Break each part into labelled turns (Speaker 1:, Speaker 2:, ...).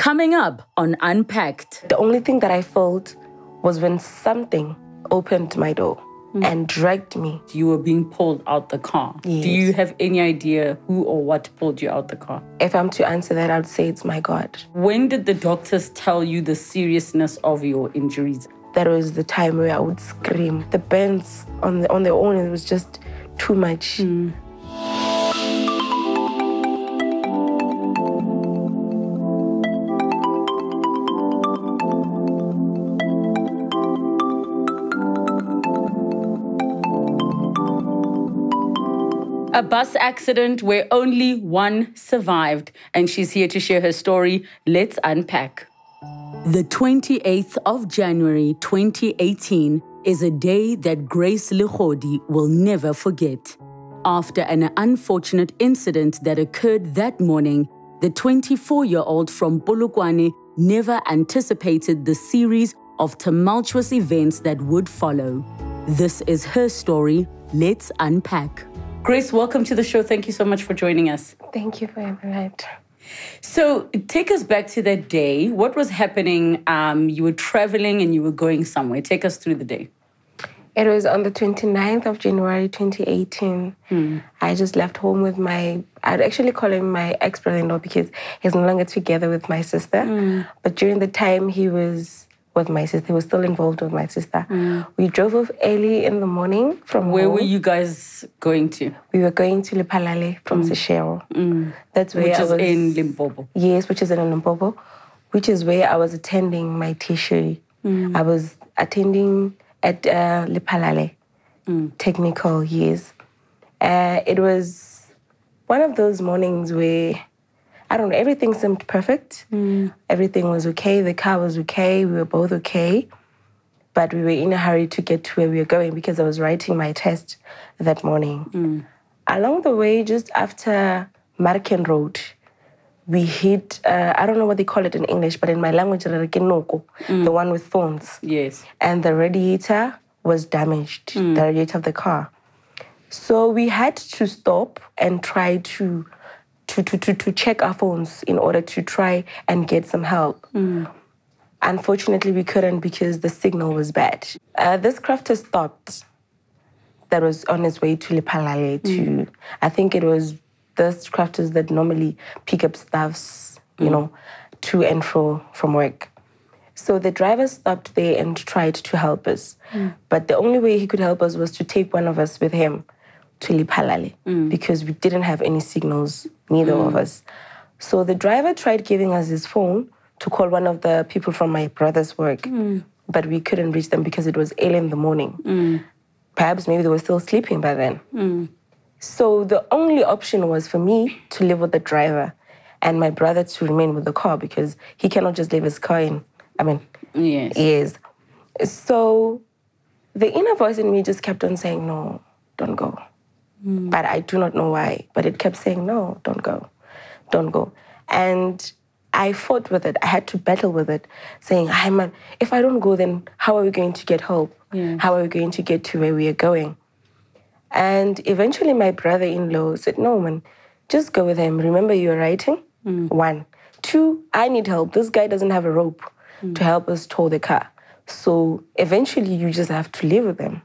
Speaker 1: Coming up on Unpacked.
Speaker 2: The only thing that I felt was when something opened my door and dragged me.
Speaker 1: You were being pulled out the car.
Speaker 2: Yes.
Speaker 1: Do you have any idea who or what pulled you out the car?
Speaker 2: If I'm to answer that, I would say it's my God.
Speaker 1: When did the doctors tell you the seriousness of your injuries?
Speaker 2: That was the time where I would scream. The burns on their own, it was just too much.
Speaker 1: A bus accident where only one survived, and she's here to share her story. Let's unpack. The 28th of January 2018 is a day that Grace Legodi will never forget. After an unfortunate incident that occurred that morning, the 24-year-old from Polokwane never anticipated the series of tumultuous events that would follow. This is her story. Let's unpack. Grace, welcome to the show. Thank you so much for joining us.
Speaker 2: Thank you for having me.
Speaker 1: So take us back to that day. What was happening? You were traveling and you were going somewhere. Take us through the day.
Speaker 2: It was on the 29th of January 2018. I just left home with I'd actually call him my ex-brother-in-law because he's no longer together with my sister. But during the time he was with my sister, he was still involved with my sister. We drove off early in the morning from
Speaker 1: Where
Speaker 2: home.
Speaker 1: were you guys going to?
Speaker 2: We were going to Lephalale from Seshego. That's where
Speaker 1: Which
Speaker 2: I
Speaker 1: is
Speaker 2: was
Speaker 1: in Limpopo.
Speaker 2: Yes, which is in Limpopo, which is where I was attending my tertiary. I was attending at Lephalale Technical years. It was one of those mornings where, I don't know, everything seemed perfect. Everything was okay. The car was okay. We were both okay. But we were in a hurry to get to where we were going because I was writing my test that morning. Along the way, just after Marken Road, we hit, I don't know what they call it in English, but in my language, the one with thorns.
Speaker 1: Yes.
Speaker 2: And the radiator was damaged, the radiator of the car. So we had to stop and try to check our phones in order to try and get some help. Unfortunately, we couldn't because the signal was bad. This crafter stopped that was on his way to Lephalale to, I think it was those crafters that normally pick up staffs, you know, to and fro from work. So the driver stopped there and tried to help us. But the only way he could help us was to take one of us with him to Lephalale because we didn't have any signals, neither of us. So the driver tried giving us his phone to call one of the people from my brother's work, but we couldn't reach them because it was early in the morning. Perhaps maybe they were still sleeping by then. So the only option was for me to live with the driver and my brother to remain with the car because he cannot just leave his car in. Yes. So the inner voice in me just kept on saying, no, don't go. But I do not know why. But it kept saying, no, don't go. Don't go. And I fought with it. I had to battle with it, saying, hey, man, if I don't go, then how are we going to get help? How are we going to get to where we are going? And eventually my brother-in-law said, no, man, just go with him. Remember, you're writing? 1. 2, I need help. This guy doesn't have a rope to help us tow the car. So eventually you just have to live with him.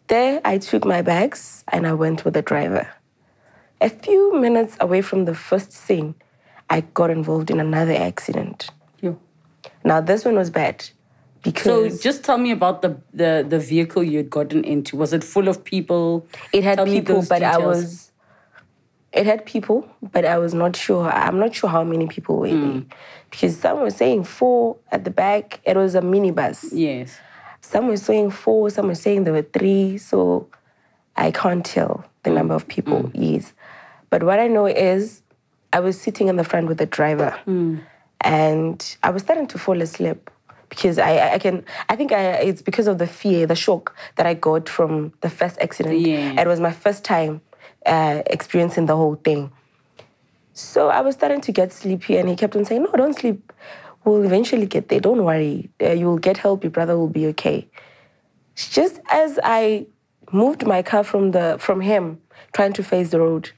Speaker 2: There, I took my bags and I went with the driver. A few minutes away from the first scene, I got involved in another accident. Now, this one was bad.
Speaker 1: So just tell me about the vehicle you had gotten into. Was it full of people?
Speaker 2: It had people, but It had people, but I was not sure. I'm not sure how many people were there. Because some were saying 4 at the back. It was a minibus.
Speaker 1: Yes.
Speaker 2: Some were saying 4, some were saying there were 3. So I can't tell the number of people. Yes. But what I know is I was sitting in the front with the driver. And I was starting to fall asleep. Because it's because of the fear, the shock that I got from the first accident. It was my first time experiencing the whole thing. So I was starting to get sleepy and he kept on saying, no, don't sleep. We'll eventually get there. Don't worry. You will get help. Your brother will be okay. Just as I moved my car from him, trying to face the road,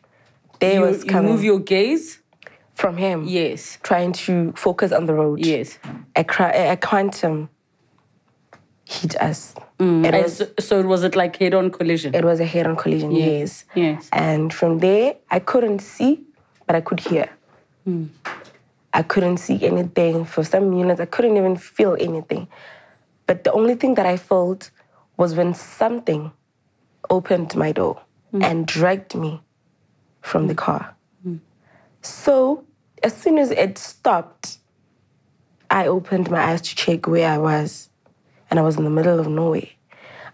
Speaker 2: there was coming.
Speaker 1: You move your gaze?
Speaker 2: from him.
Speaker 1: Yes.
Speaker 2: Trying to focus on the road.
Speaker 1: Yes.
Speaker 2: A quantum hit us.
Speaker 1: So was it like head-on collision?
Speaker 2: It was a head-on collision, yes.
Speaker 1: Yes.
Speaker 2: And from there, I couldn't see, but I could hear. I couldn't see anything. For some minutes, I couldn't even feel anything. But the only thing that I felt was when something opened my door and dragged me from the car. So as soon as it stopped, I opened my eyes to check where I was. And I was in the middle of nowhere.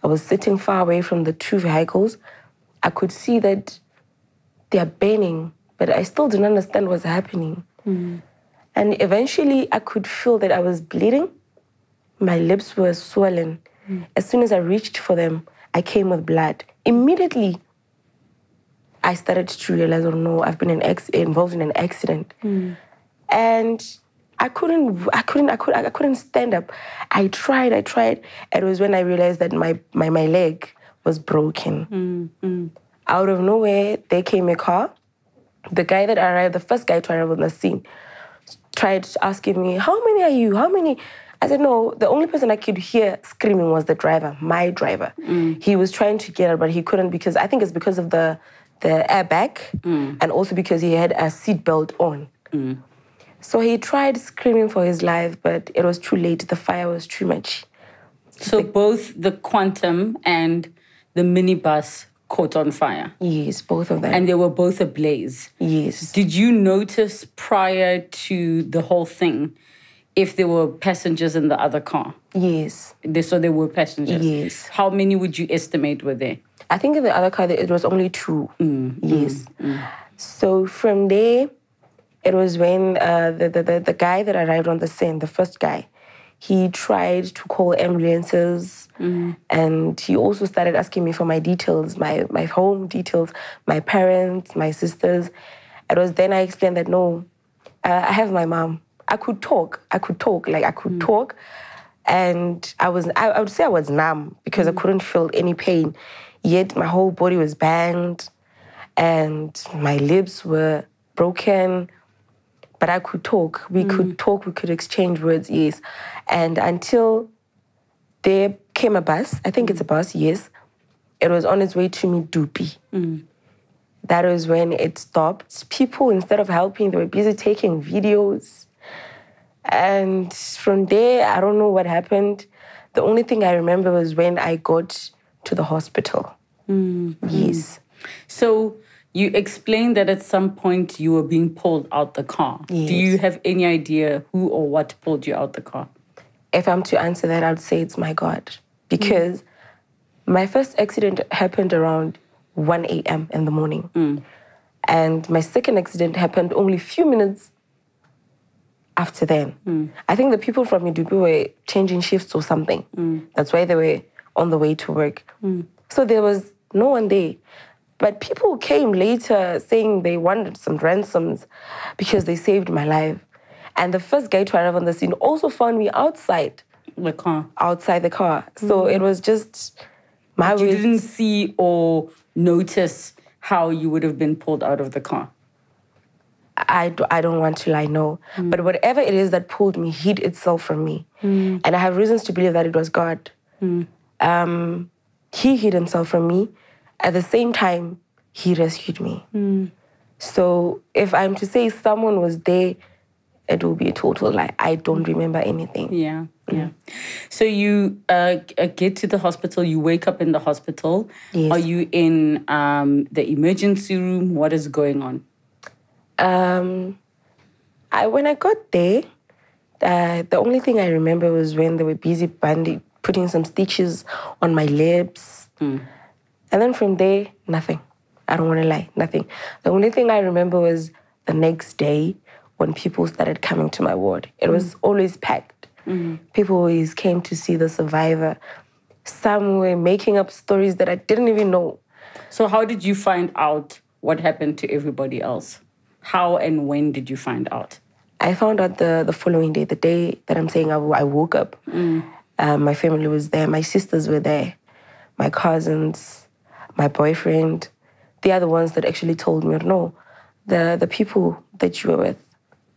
Speaker 2: I was sitting far away from the two vehicles. I could see that they are burning, but I still didn't understand what's happening. And eventually, I could feel that I was bleeding. My lips were swollen. As soon as I reached for them, I came with blood. Immediately, I started to realize, oh no, I've been involved in an accident. And I couldn't stand up. I tried. It was when I realized that my leg was broken. Out of nowhere, there came a car. The guy that arrived, the first guy to arrive on the scene, tried asking me, how many are you? How many? I said, no, the only person I could hear screaming was the driver, my driver. He was trying to get her, but he couldn't because, I think it's because of the airbag and also because he had a seatbelt on. So he tried screaming for his life, but it was too late. The fire was too much.
Speaker 1: So both the Quantum and the minibus caught on fire?
Speaker 2: Yes, both of them.
Speaker 1: And they were both ablaze?
Speaker 2: Yes.
Speaker 1: Did you notice prior to the whole thing if there were passengers in the other car?
Speaker 2: Yes.
Speaker 1: So there were passengers?
Speaker 2: Yes.
Speaker 1: How many would you estimate were there?
Speaker 2: I think in the other car, it was only two. Yes. So from there, it was when the guy that arrived on the scene, the first guy, he tried to call ambulances and he also started asking me for my details, my home details, my parents, my sisters. It was then I explained that, no, I have my mom. I could talk. And I would say I was numb because I couldn't feel any pain. Yet my whole body was banged and my lips were broken. But I could talk. We could talk. We could exchange words, yes. And until there came a bus, I think it's a bus, yes. It was on its way to Medupi. That was when it stopped. People, instead of helping, they were busy taking videos. And from there, I don't know what happened. The only thing I remember was when I got to the hospital. Yes.
Speaker 1: So you explained that at some point you were being pulled out the car.
Speaker 2: Yes.
Speaker 1: Do you have any idea who or what pulled you out the car?
Speaker 2: If I'm to answer that, I'd say it's my God. Because my first accident happened around 1 a.m. in the morning. And my second accident happened only a few minutes after then. I think the people from Medupi were changing shifts or something. That's why they were on the way to work. So there was no one there. But people came later saying they wanted some ransoms because they saved my life. And the first guy to arrive on the scene also found me outside.
Speaker 1: The car?
Speaker 2: Outside the car. So it was just my
Speaker 1: You didn't see or notice how you would have been pulled out of the car?
Speaker 2: I don't want to lie, no. But whatever it is that pulled me hid itself from me. And I have reasons to believe that it was God. He hid himself from me. At the same time, he rescued me. So if I'm to say someone was there, it will be a total lie. I don't remember anything.
Speaker 1: Yeah. So you get to the hospital, you wake up in the hospital.
Speaker 2: Yes.
Speaker 1: Are you in the emergency room? What is going on?
Speaker 2: When I got there, the only thing I remember was when they were busy putting some stitches on my lips. And then from there, nothing. I don't want to lie, nothing. The only thing I remember was the next day when people started coming to my ward. It was always packed. People always came to see the survivor. Some were making up stories that I didn't even know.
Speaker 1: So how did you find out what happened to everybody else? How and when did you find out?
Speaker 2: I found out the following day, the day that I'm saying I woke up. My family was there. My sisters were there. My cousins, my boyfriend. They are the ones that actually told me, no, the people that you were with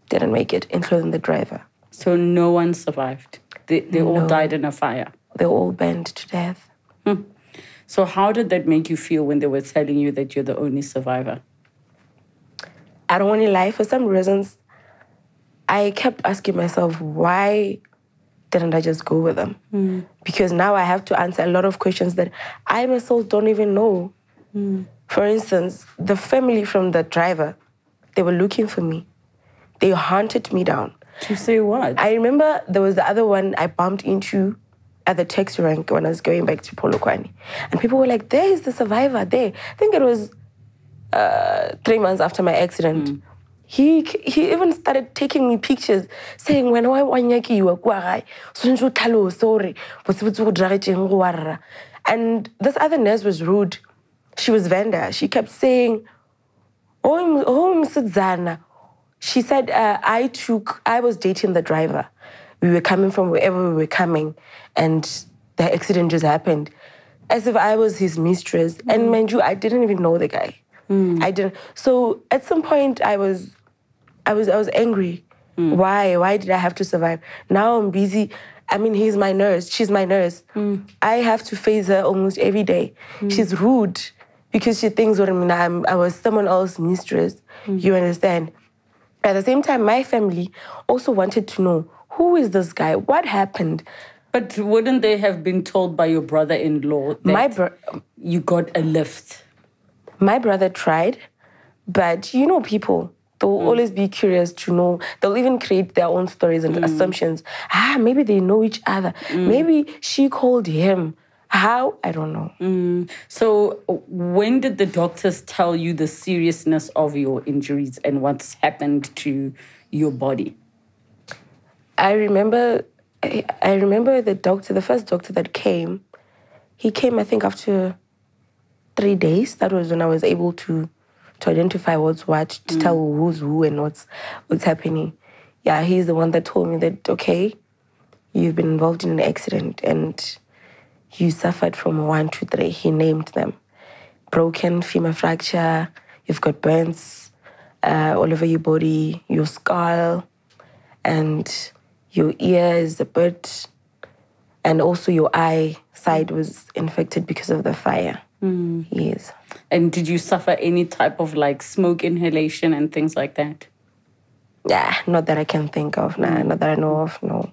Speaker 2: didn't make it, including the driver.
Speaker 1: So no one survived? They all died in a fire?
Speaker 2: They all burned to death.
Speaker 1: So how did that make you feel when they were telling you that you're the only survivor?
Speaker 2: I don't want to lie. For some reasons, I kept asking myself, why didn't I just go with them? Because now I have to answer a lot of questions that I myself don't even know. For instance, the family from the driver, they were looking for me. They hunted me down.
Speaker 1: To say what?
Speaker 2: I remember there was the other one I bumped into at the taxi rank when I was going back to Polokwane. And people were like, there is the survivor there. I think it was 3 months after my accident. He even started taking me pictures, saying, when I wanyaki you were sorry. And this other nurse was rude. She was Vanda. She kept saying, oh, Msidzana. She said, I was dating the driver. We were coming from wherever we were coming, and the accident just happened. As if I was his mistress. And mind you, I didn't even know the guy. I didn't. So at some point, I was angry. Why did I have to survive? Now I'm busy. I mean, he's my nurse. She's my nurse. I have to face her almost every day. She's rude because she thinks I was someone else's mistress. You understand? At the same time, my family also wanted to know, who is this guy? What happened?
Speaker 1: But wouldn't they have been told by your brother-in-law that you got a lift?
Speaker 2: My brother tried, but you know people, they'll always be curious to know. They'll even create their own stories and assumptions. Maybe they know each other. Maybe she called him. How? I don't know.
Speaker 1: So when did the doctors tell you the seriousness of your injuries and what's happened to your body?
Speaker 2: I remember the first doctor that came, he came, I think, after 3 days. That was when I was able to identify what's what, to tell who's who and what's happening. Yeah, he's the one that told me that, okay, you've been involved in an accident and you suffered from 1, 2, 3. He named them. Broken femur fracture, you've got burns all over your body, your skull, and your ear is a bit, and also your eye side was infected because of the fire. Yes.
Speaker 1: And did you suffer any type of like smoke inhalation and things like that?
Speaker 2: Yeah, not that I can think of, not that I know of, no.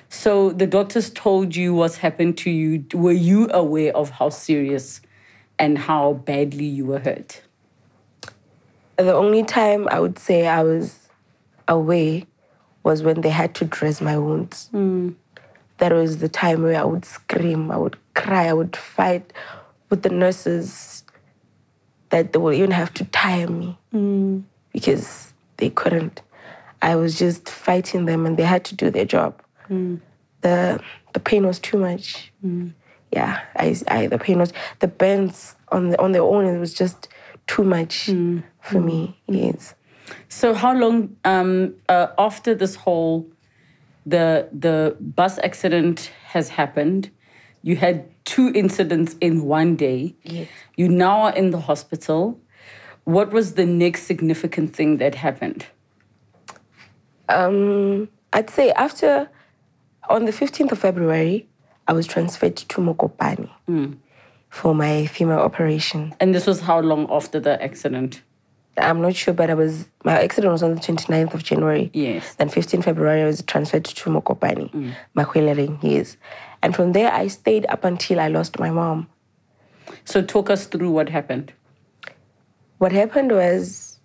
Speaker 1: So the doctors told you what's happened to you. Were you aware of how serious and how badly you were hurt?
Speaker 2: The only time I would say I was aware was when they had to dress my wounds. That was the time where I would scream, I would cry, I would fight with the nurses that they would even have to tie me because they couldn't. I was just fighting them and they had to do their job. The pain was too much. Yeah, the pain was, the burns on their own, it was just too much for me, yes.
Speaker 1: So how long after this whole, the bus accident has happened, you had 2 incidents in one day.
Speaker 2: Yes.
Speaker 1: You now are in the hospital. What was the next significant thing that happened?
Speaker 2: I'd say on the 15th of February, I was transferred to Mokopane for my femur operation.
Speaker 1: And this was how long after the accident?
Speaker 2: I'm not sure, but my accident was on the 29th of January.
Speaker 1: Yes.
Speaker 2: Then 15th February, I was transferred to Mokopane, Makwelering, yes. And from there, I stayed up until I lost my mom.
Speaker 1: So talk us through what happened.
Speaker 2: What happened was,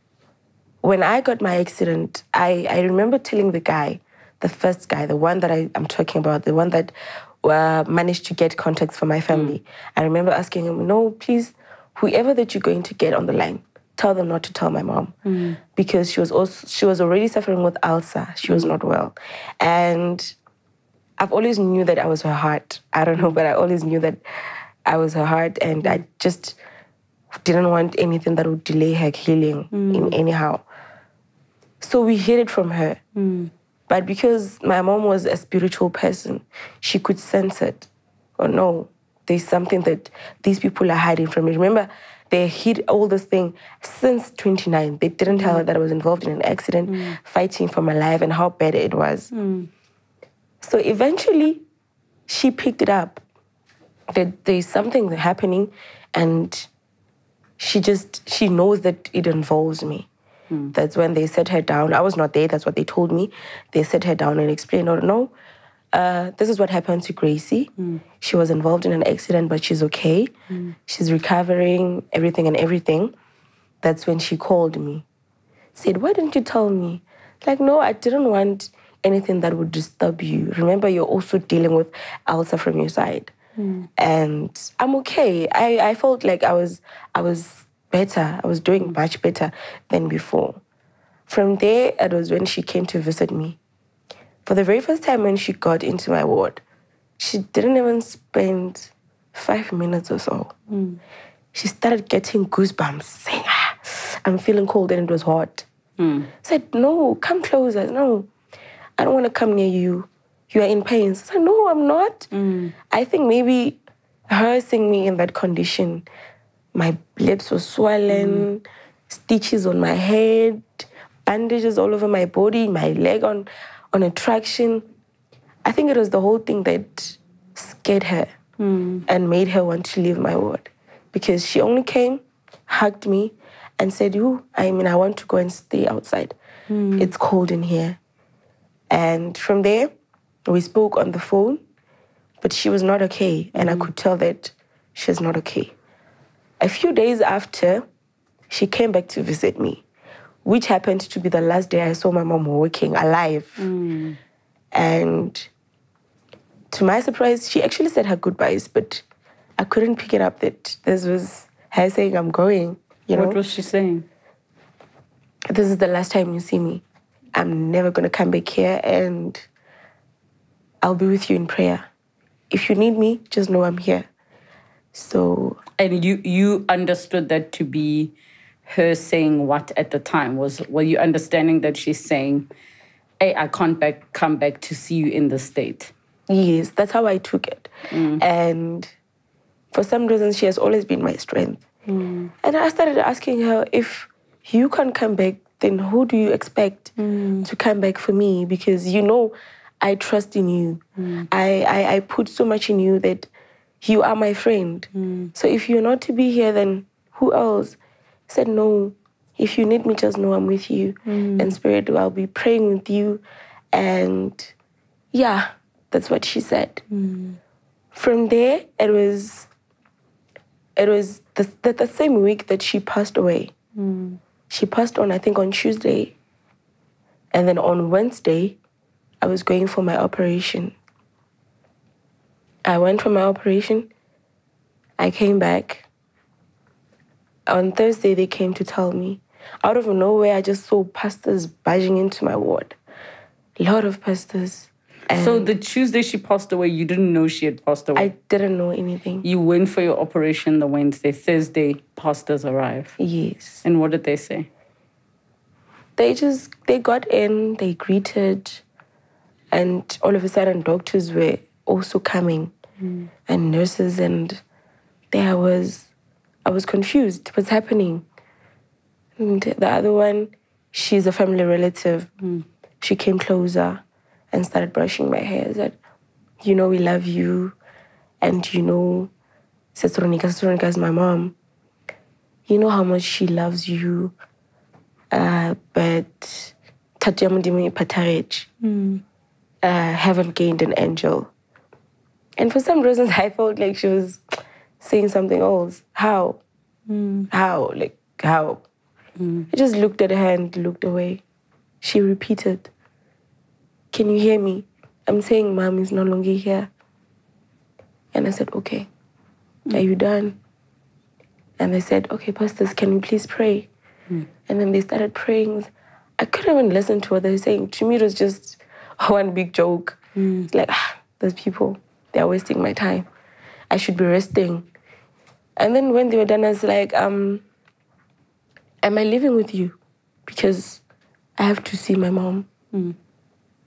Speaker 2: when I got my accident, I remember telling the guy, the first guy, the one that I'm talking about, the one that managed to get contacts for my family. I remember asking him, no, please, whoever that you're going to get on the line, tell them not to tell my mom. Because she was already suffering with ulcer. She was not well. And I've always knew that I was her heart. I don't know, but I always knew that I was her heart, and I just didn't want anything that would delay her healing in anyhow. So we hid it from her. But because my mom was a spiritual person, she could sense it. Oh no, there's something that these people are hiding from me. Remember, they hid all this thing since 29. They didn't tell her that I was involved in an accident, fighting for my life and how bad it was. So eventually, she picked it up that there's something happening, and she knows that it involves me. That's when they set her down. I was not there. That's what they told me. They set her down and explained, oh, no, this is what happened to Gracie. She was involved in an accident, but she's okay. She's recovering, everything. That's when she called me. Said, why didn't you tell me? Like, no, I didn't want anything that would disturb you. Remember, you're also dealing with ulcer from your side. And I'm okay. I felt like I was better. I was doing much better than before. From there, it was when she came to visit me. For the very first time when she got into my ward, she didn't even spend 5 minutes or so. She started getting goosebumps, saying, I'm feeling cold, and it was hot. I said, no, come closer. No, I don't want to come near you. You are in pain. I said, no, I'm not. I think maybe her seeing me in that condition, my lips were swollen, stitches on my head, bandages all over my body, my leg on a traction. I think it was the whole thing that scared her and made her want to leave my ward. Because she only came, hugged me, and said, I want to go and stay outside. It's cold in here. And from there, we spoke on the phone, but she was not okay. And I could tell that she's not okay. A few days after, she came back to visit me, which happened to be the last day I saw my mom walking alive. And to my surprise, she actually said her goodbyes, but I couldn't pick it up that this was her saying, I'm going.
Speaker 1: What was she saying?
Speaker 2: This is the last time you see me. I'm never going to come back here, and I'll be with you in prayer. If you need me, just know I'm here. So...
Speaker 1: And you understood that to be her saying what at the time? Were you understanding that she's saying, hey, I can't come back to see you in the state?
Speaker 2: Yes, that's how I took it. And for some reason, she has always been my strength. And I started asking her, if you can't come back, then who do you expect to come back for me? Because I trust in you. I put so much in you that you are my friend. So if you're not to be here, then who else? I said, no, if you need me, just know I'm with you. And Spirit, I'll be praying with you. And yeah, that's what she said. From there, it was the same week that she passed away. She passed on, I think, on Tuesday. And then on Wednesday, I was going for my operation. I went for my operation. I came back. On Thursday, they came to tell me. Out of nowhere, I just saw pastors barging into my ward. A lot of pastors.
Speaker 1: So the Tuesday she passed away, you didn't know she had passed away?
Speaker 2: I didn't know anything.
Speaker 1: You went for your operation the Wednesday. Thursday, pastors arrived.
Speaker 2: Yes.
Speaker 1: And what did they say?
Speaker 2: They got in, they greeted, and all of a sudden doctors were also coming, and nurses, and I was confused. What's happening? And the other one, she's a family relative. She came closer and started brushing my hair. Said, we love you. And Setronika is my mom. You know how much she loves you. But Tatyamudimi Patarich haven't gained an angel. And for some reasons, I felt like she was saying something else. How? How? Like, how? I just looked at her and looked away. She repeated, can you hear me? I'm saying Mom is no longer here. And I said, okay. Are you done? And they said, okay, pastors, can you please pray? And then they started praying. I couldn't even listen to what they were saying. To me, it was just one big joke. It's like, those people, they're wasting my time. I should be resting. And then when they were done, I was like, am I living with you? Because I have to see my mom.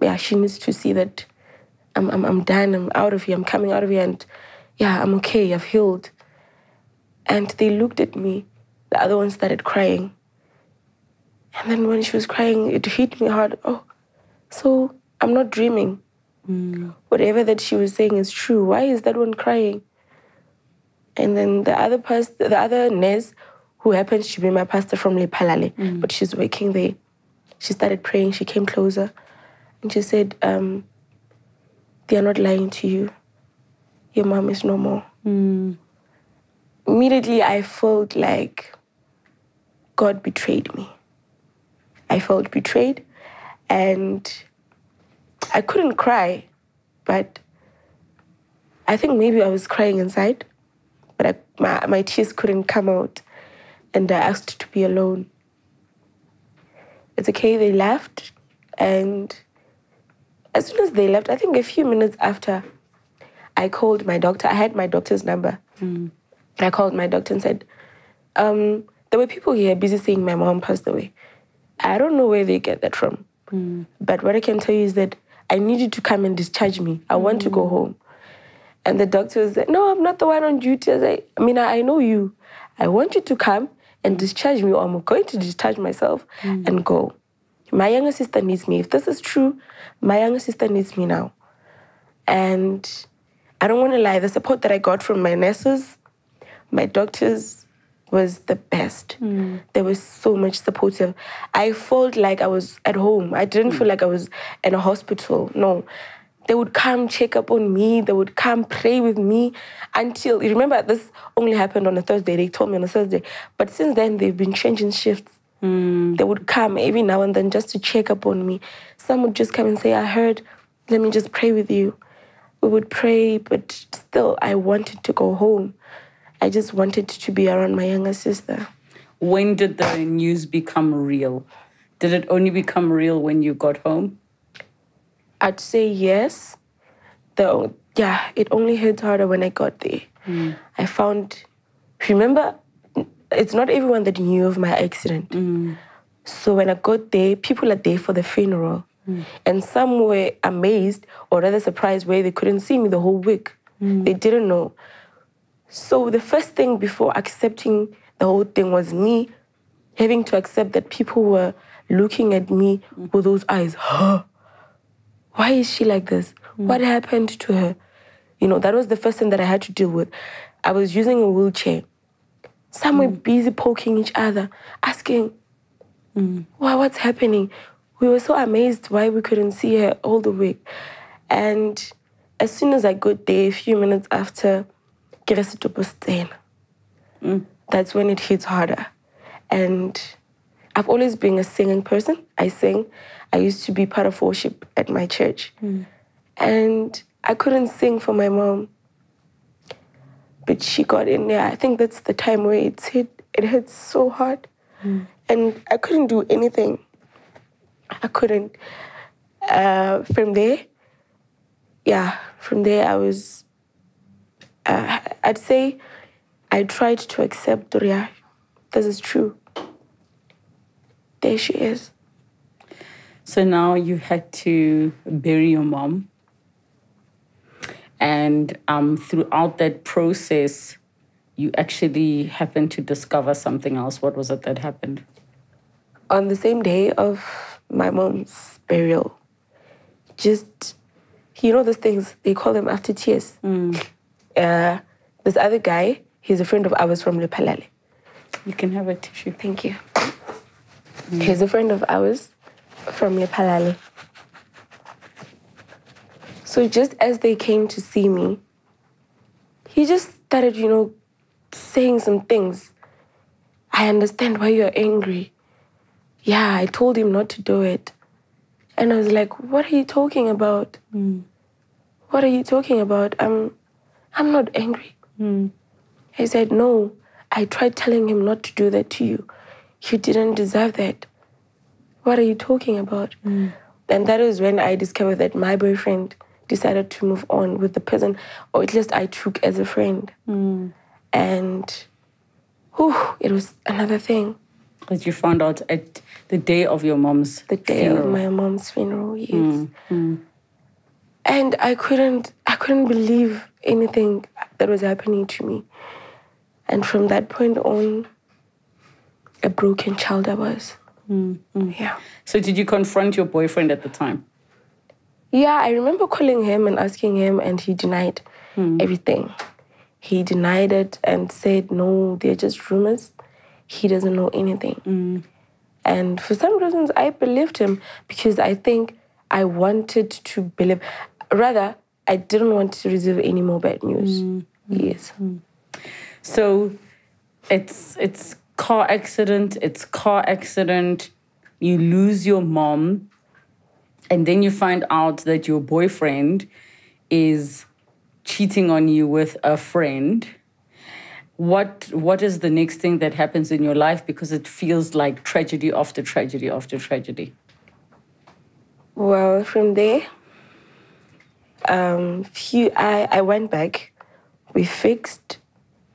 Speaker 2: Yeah, she needs to see that I'm done, I'm out of here, I'm coming out of here, and yeah, I'm okay, I've healed. And they looked at me the other one started crying. And then when she was crying, it hit me hard. Oh, so I'm not dreaming. Whatever that she was saying is true. Why is that one crying? And then the other nurse, who happens to be my pastor from Lephalale, but she's working there, she started praying. She came closer and she said, they are not lying to you. Your mom is no more. Immediately, I felt like God betrayed me. I felt betrayed, and I couldn't cry, but I think maybe I was crying inside, but my tears couldn't come out, and I asked to be alone. It's okay, they left, and as soon as they left, I think a few minutes after, I called my doctor. I had my doctor's number. I called my doctor and said, there were people here busy saying my mom passed away. I don't know where they get that from. But what I can tell you is that I need you to come and discharge me. I want to go home. And the doctor was like, no, I'm not the one on duty. I was like, I know you. I want you to come and discharge me, or I'm going to discharge myself and go. My younger sister needs me. If this is true, my younger sister needs me now. And I don't want to lie, the support that I got from my nurses, my doctors, was the best. They were so much supportive. I felt like I was at home. I didn't feel like I was in a hospital. No. They would come check up on me. They would come pray with me until, you remember, this only happened on a Thursday. They told me on a Thursday. But since then, they've been changing shifts. They would come every now and then just to check up on me. Some would just come and say, I heard, let me just pray with you. We would pray, but still, I wanted to go home. I just wanted to be around my younger sister.
Speaker 1: When did the news become real? Did it only become real when you got home?
Speaker 2: I'd say yes. It only hit harder when I got there. I found, remember, it's not everyone that knew of my accident. So when I got there, people are there for the funeral. And some were amazed, or rather surprised, where they couldn't see me the whole week. They didn't know. So the first thing before accepting the whole thing was me having to accept that people were looking at me with those eyes. Why is she like this? What happened to her? You know, that was the first thing that I had to deal with. I was using a wheelchair. Some were busy poking each other, asking, what's happening? We were so amazed why we couldn't see her all the way. And as soon as I got there, a few minutes after, Basentseng, that's when it hits harder. And I've always been a singing person. I sing. I used to be part of worship at my church. And I couldn't sing for my mom. But she got in there. I think that's the time where it hit so hard. And I couldn't do anything. I couldn't. From there I was, I'd say I tried to accept Doria. This is true. There she is.
Speaker 1: So now you had to bury your mom. And throughout that process, you actually happened to discover something else. What was it that happened?
Speaker 2: On the same day of my mom's burial, just, you know those things, they call them after tears. This other guy, he's a friend of ours from Lephalale.
Speaker 1: You can have a tissue.
Speaker 2: Thank you. He's a friend of ours from Lephalale. So just as they came to see me, he just started, saying some things. I understand why you're angry. Yeah, I told him not to do it. And I was like, what are you talking about? What are you talking about? I'm not angry. He said, no, I tried telling him not to do that to you. You didn't deserve that. What are you talking about? And that was when I discovered that my boyfriend decided to move on with the person, or at least I took as a friend. And it was another thing.
Speaker 1: That you found out at the day of your mom's funeral.
Speaker 2: The day of my mom's funeral, yes. And I couldn't believe anything that was happening to me. And from that point on, a broken child I was. Yeah.
Speaker 1: So did you confront your boyfriend at the time?
Speaker 2: Yeah, I remember calling him and asking him, and he denied everything. He denied it and said, no, they're just rumors. He doesn't know anything. And for some reasons, I believed him because I think I wanted to believe. Rather, I didn't want to receive any more bad news. Yes.
Speaker 1: So it's car accident. You lose your mom. And then you find out that your boyfriend is cheating on you with a friend. What is the next thing that happens in your life? Because it feels like tragedy after tragedy after tragedy.
Speaker 2: Well, from there, I went back. We fixed.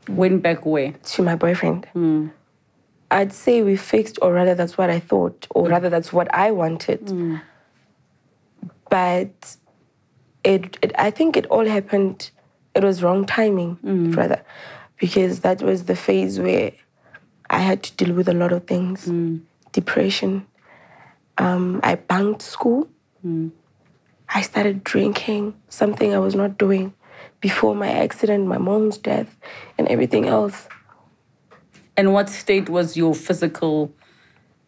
Speaker 1: Went back where?
Speaker 2: To my boyfriend. I'd say we fixed, or rather that's what I thought, or rather that's what I wanted. But I think it all happened, it was wrong timing, rather, because that was the phase where I had to deal with a lot of things. Depression. I bunked school. I started drinking, something I was not doing before my accident, my mom's death, and everything else.
Speaker 1: And what state was your physical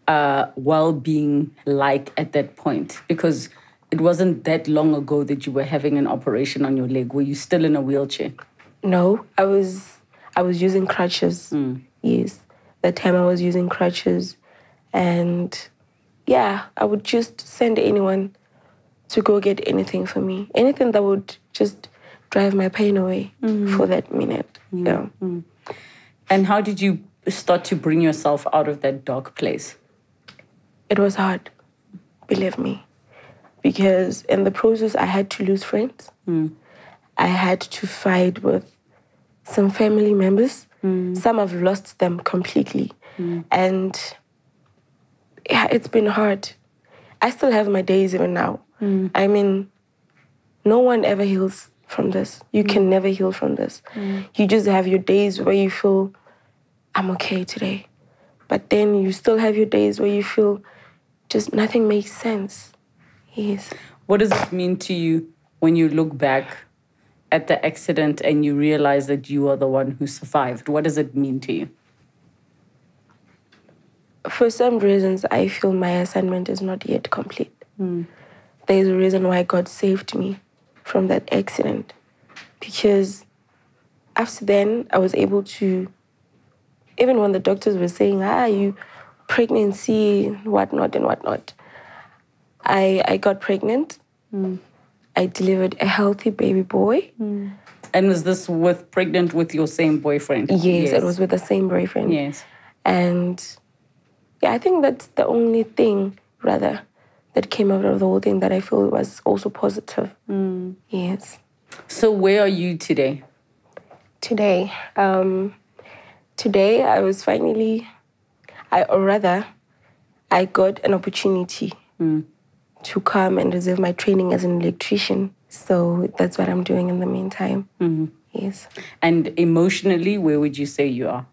Speaker 1: well-being like at that point? Because it wasn't that long ago that you were having an operation on your leg. Were you still in a wheelchair?
Speaker 2: No, I was using crutches. Yes, that time I was using crutches. And yeah, I would just send anyone to go get anything for me. Anything that would just drive my pain away for that minute. Yeah.
Speaker 1: And how did you start to bring yourself out of that dark place?
Speaker 2: It was hard, believe me. Because in the process, I had to lose friends. I had to fight with some family members. Some have lost them completely. And yeah, it's been hard. I still have my days even now. I mean, no one ever heals from this. You can never heal from this. You just have your days where you feel, I'm okay today. But then you still have your days where you feel just nothing makes sense. Yes.
Speaker 1: What does it mean to you when you look back at the accident and you realize that you are the one who survived? What does it mean to you?
Speaker 2: For some reasons, I feel my assignment is not yet complete. There's a reason why God saved me from that accident. Because after then, I was able to, even when the doctors were saying, you pregnancy, whatnot and whatnot, I got pregnant. I delivered a healthy baby boy.
Speaker 1: And was this pregnant with your same boyfriend?
Speaker 2: Yes, it was with the same boyfriend.
Speaker 1: Yes.
Speaker 2: And yeah, I think that's the only thing, rather, that came out of the whole thing that I feel was also positive. Yes.
Speaker 1: So where are you today?
Speaker 2: Today I was finally, I got an opportunity to come and receive my training as an electrician. So that's what I'm doing in the meantime. Yes.
Speaker 1: And emotionally, where would you say you are?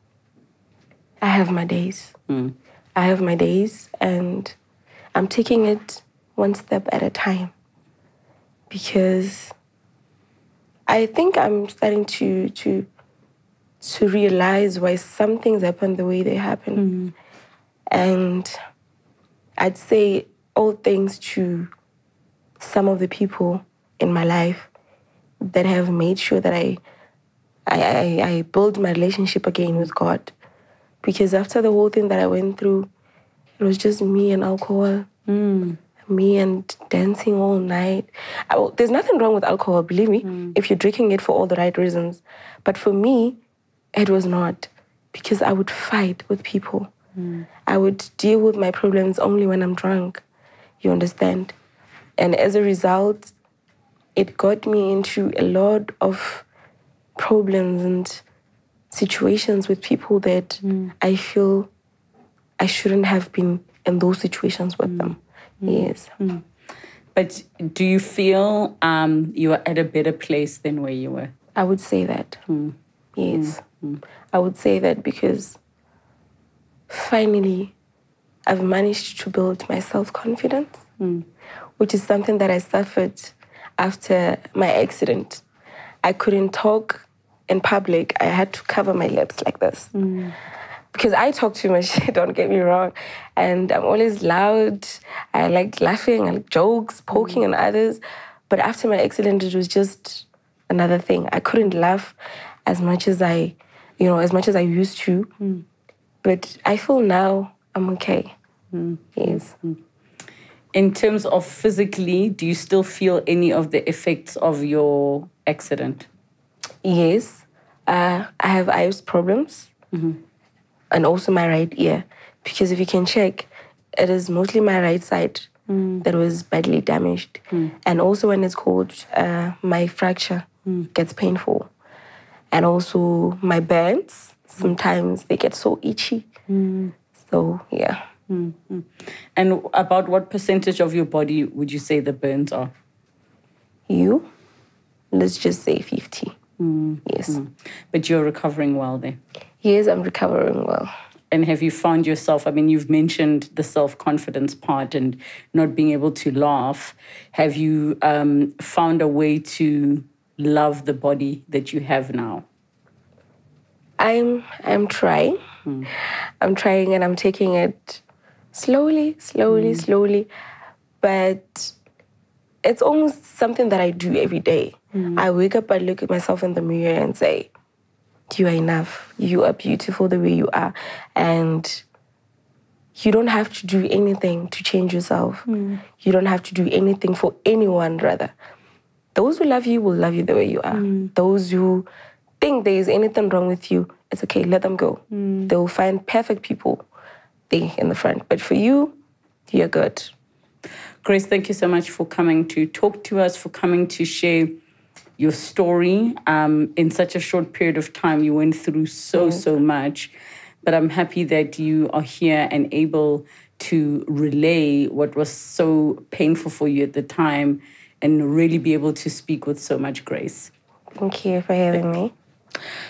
Speaker 2: I have my days. I have my days, and I'm taking it one step at a time, because I think I'm starting to realize why some things happen the way they happen. And I'd say all thanks to some of the people in my life that have made sure that I build my relationship again with God. Because after the whole thing that I went through, it was just me and alcohol, me and dancing all night. There's nothing wrong with alcohol, believe me, if you're drinking it for all the right reasons. But for me, it was not, because I would fight with people. I would deal with my problems only when I'm drunk, you understand? And as a result, it got me into a lot of problems and situations with people that I feel I shouldn't have been in those situations with them. Yes.
Speaker 1: But do you feel you are at a better place than where you were?
Speaker 2: I would say that. Yes. I would say that because finally, I've managed to build my self-confidence, which is something that I suffered after my accident. I couldn't talk in public. I had to cover my lips like this. Because I talk too much, don't get me wrong. And I'm always loud. I like laughing, I like jokes, poking on others. But after my accident, it was just another thing. I couldn't laugh as much as I used to. But I feel now I'm okay. Yes.
Speaker 1: In terms of physically, do you still feel any of the effects of your accident?
Speaker 2: Yes. I have eye problems and also my right ear. Because if you can check, it is mostly my right side that was badly damaged. And also when it's cold, my fracture gets painful. And also my burns, sometimes they get so itchy. So, yeah.
Speaker 1: And about what percentage of your body would you say the burns are?
Speaker 2: Let's just say 50. Yes.
Speaker 1: But you're recovering well there?
Speaker 2: Yes, I'm recovering well.
Speaker 1: And have you found yourself, I mean, you've mentioned the self-confidence part and not being able to laugh. Have you found a way to love the body that you have now?
Speaker 2: I'm trying. I'm trying and I'm taking it slowly. But it's almost something that I do every day. I wake up, I look at myself in the mirror and say, you are enough. You are beautiful the way you are. And you don't have to do anything to change yourself. You don't have to do anything for anyone, rather. Those who love you will love you the way you are. Those who think there is anything wrong with you, it's okay, let them go. They will find perfect people there in the front. But for you, you're good.
Speaker 1: Grace, thank you so much for coming to talk to us, for coming to share your story. In such a short period of time, you went through so much. But I'm happy that you are here and able to relay what was so painful for you at the time and really be able to speak with so much grace.
Speaker 2: Thank you for having me.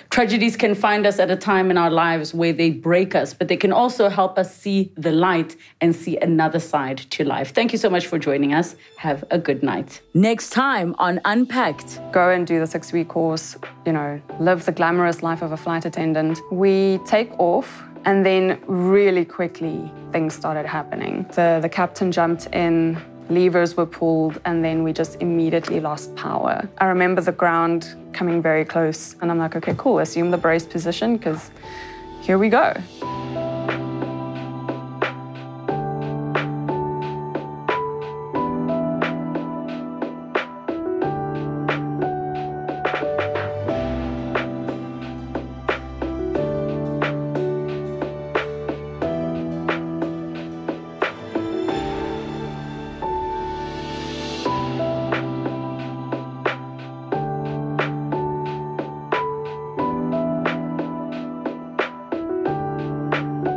Speaker 1: Tragedies can find us at a time in our lives where they break us, but they can also help us see the light and see another side to life. Thank you so much for joining us. Have a good night. Next time on Unpacked.
Speaker 3: Go and do the 6-week course, live the glamorous life of a flight attendant. We take off and then really quickly things started happening. The captain jumped in, levers were pulled, and then we just immediately lost power. I remember the ground coming very close, and I'm like, okay, cool, assume the brace position, because here we go.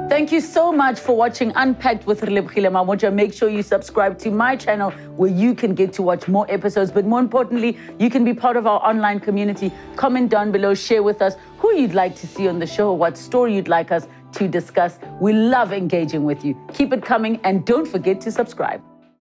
Speaker 1: Thank you so much for watching Unpacked with Relebogile Mabotja. Make sure you subscribe to my channel where you can get to watch more episodes. But more importantly, you can be part of our online community. Comment down below, share with us who you'd like to see on the show, what story you'd like us to discuss. We love engaging with you. Keep it coming and don't forget to subscribe.